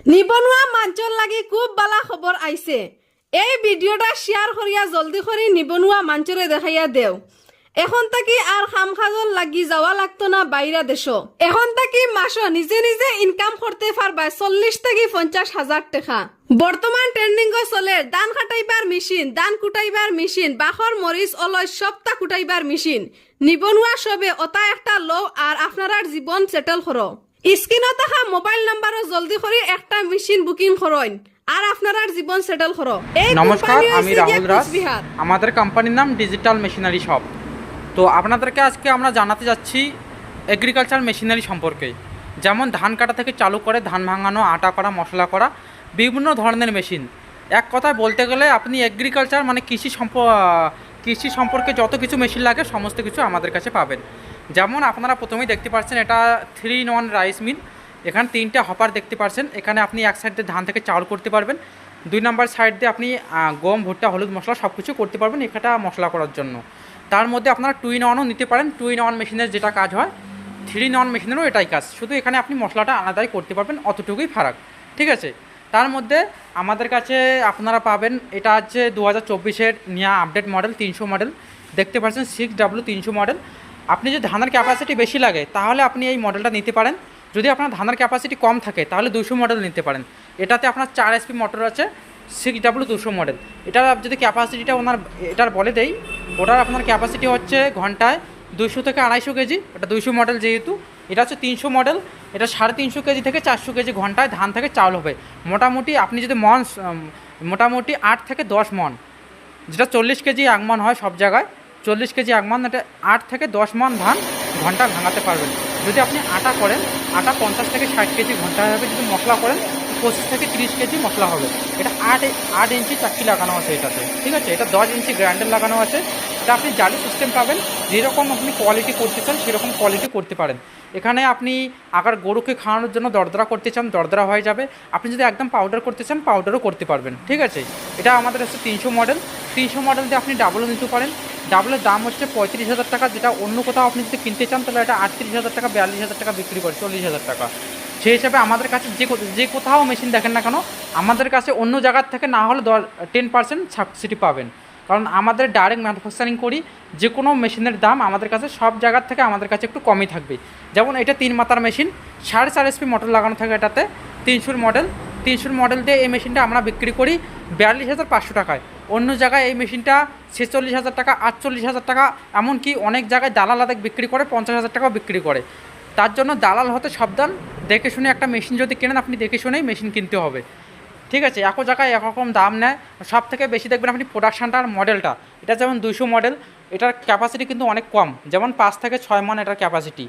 নিবনুৱা মঞ্চৰ লাগি খুব বালা খবৰ আইছে। এই ভিডিওটা শেয়ার করিয়া জলদি করে নিবনুৱা মঞ্চরে দেখাইয়া দেও। এখন তাকি আর খাম খাজল লাগি যাওয়া লাগতো না বাইরা দেশ। এখন তাকি মাসো নিজে নিজে ইনকাম করতে পারবা 40 থেকে 50,000 টাকা। বর্তমান ট্রেন্ডিং চলে ধান কাটাইবার মেশিন, ধান কুটাইবার মেশিন, বাখর মরিচ অলয় সবটা কুটাইবার মেশিন। নিবনুৱা সবে ওটা একটা লো আর আপনার জীবন সেটেল করো। স্ক্রিনে থাকা মোবাইল নাম্বারও জলদি করে একটা মেশিন বুকিং করুন আর আপনার জীবন সেটেল করো। নমস্কার, আমি রাহুল রাজ। আমাদের কোম্পানির নাম ডিজিটাল মেশিনারি শপ। তো আপনাদেরকে আজকে আমরা জানাতে যাচ্ছি এগ্রিকালচার মেশিনারি সম্পর্কে। যেমন ধান কাটা থেকে চালু করে ধান ভাঙানো, আটা করা, মশলা করা, বিভিন্ন ধরনের মেশিন। এক কথায় বলতে গেলে আপনি এগ্রিকালচার মানে কৃষি সম্পর্কে যত কিছু মেশিন লাগে সমস্ত কিছু আমাদের কাছে পাবেন। যেমন আপনারা প্রথমেই দেখতে পাচ্ছেন এটা 3-in-1 রাইস মিল। এখানে 3টে হপার দেখতে পাচ্ছেন। এখানে আপনি এক সাইড দিয়ে ধান থেকে চাউল করতে পারবেন, 2 নম্বর সাইড দিয়ে আপনি গম, ভুট্টা, হলুদ, মশলা সব কিছু করতে পারবেন এটা মশলা করার জন্য। তার মধ্যে আপনারা 2-in-1ও নিতে পারেন। 2-in-1 মেশিনের যেটা কাজ হয় 3-in-1 মেশিনেরও এটাই কাজ, শুধু এখানে আপনি মশলাটা আলাদাই করতে পারবেন, অতটুকুই ফারাক। ঠিক আছে। তার মধ্যে আমাদের কাছে আপনারা পাবেন, এটা হচ্ছে 2024-এর নিয়া আপডেট মডেল 300 মডেল দেখতে পাচ্ছেন, 6W300 মডেল। আপনি যদি ধানের ক্যাপাসিটি বেশি লাগে তাহলে আপনি এই মডেলটা নিতে পারেন। যদি আপনার ধানের ক্যাপাসিটি কম থাকে তাহলে 200 মডেল নিতে পারেন। এটাতে আপনার 4 HP মোটর আছে, 6W200 মডেল। এটার যদি ক্যাপাসিটিটা এটার বলে দেই, ওটার আপনার ক্যাপাসিটি হচ্ছে ঘন্টায় 200 থেকে 250 কেজি। এটা 200 মডেল যেহেতু, এটা হচ্ছে 300 মডেল। এটা 350 কেজি থেকে 400 কেজি ঘন্টায় ধান থেকে চাউল হবে। মোটামুটি আপনি যদি মোটামুটি 8 থেকে 10 মন, যেটা 40 কেজি 1 মন হয় সব জায়গায়, 40 কেজি 1 মন, এটা 8 থেকে 10 মন ধান ঘন্টা ভাঙাতে পারবেন। যদি আপনি আটা করেন, আটা 50 থেকে 60 কেজি ঘন্টায় হবে। যদি মশলা করেন 25 থেকে 30 কেজি মশলা হবে। এটা 8 ইঞ্চি চাক্কি লাগানো আছে এটাতে। ঠিক আছে। এটা 10 ইঞ্চি গ্রাইন্ডার লাগানো আছে। এটা আপনি জালি সিস্টেম পাবেন, যেরকম আপনি কোয়ালিটি করতে চান সেরকম কোয়ালিটি করতে পারেন। এখানে আপনি আগার গরুকে খাওয়ানোর জন্য দরদরা করতে চান, দরদরা হয়ে যাবে। আপনি যদি একদম পাউডার করতে চান পাউডারও করতে পারবেন। ঠিক আছে। এটা আমাদের হচ্ছে 300 মডেল। 300 মডেল দিয়ে আপনি ডাবলও নিতে পারেন। ডাবলের দাম হচ্ছে 35,000 টাকা। যেটা অন্য কোথাও আপনি যদি কিনতে চান তাহলে এটা 38,000 টাকা, 42,000 টাকা বিক্রি করে, 40,000 টাকা। সেই হিসাবে আমাদের কাছে যে কোথাও মেশিন দেখেন না কেন, আমাদের কাছে অন্য জায়গার থেকে না হলে 10% সাবসিডি পাবেন। কারণ আমাদের ডাইরেক্ট ম্যানুফ্যাকচারিং করি। যে কোনো মেশিনের দাম আমাদের কাছে সব জায়গার থেকে আমাদের কাছে একটু কমই থাকবে। যেমন এটা 3 মাথার মেশিন, 4.5 HP মোটর লাগানো থাকে এটাতে, 300 মডেল। 300 মডেল দিয়ে এই মেশিনটা আমরা বিক্রি করি 42,500 টাকায়। অন্য জায়গায় এই মেশিনটা 46,000 টাকা, 48,000 টাকা, এমনকি অনেক জায়গায় দালাল আদায় বিক্রি করে 50,000 টাকাও বিক্রি করে। তার জন্য দালাল হতে সাবধান। দেখে শুনে একটা মেশিন যদি কেনেন আপনি দেখে শুনেই মেশিন কিনতে হবে। ঠিক আছে। এক জায়গায় একরকম দাম নেয়। সব থেকে বেশি দেখবেন আপনি প্রোডাকশানটার মডেলটা। এটা যেমন 200 মডেল, এটার ক্যাপাসিটি কিন্তু অনেক কম, যেমন 5 থেকে 6 মন এটার ক্যাপাসিটি।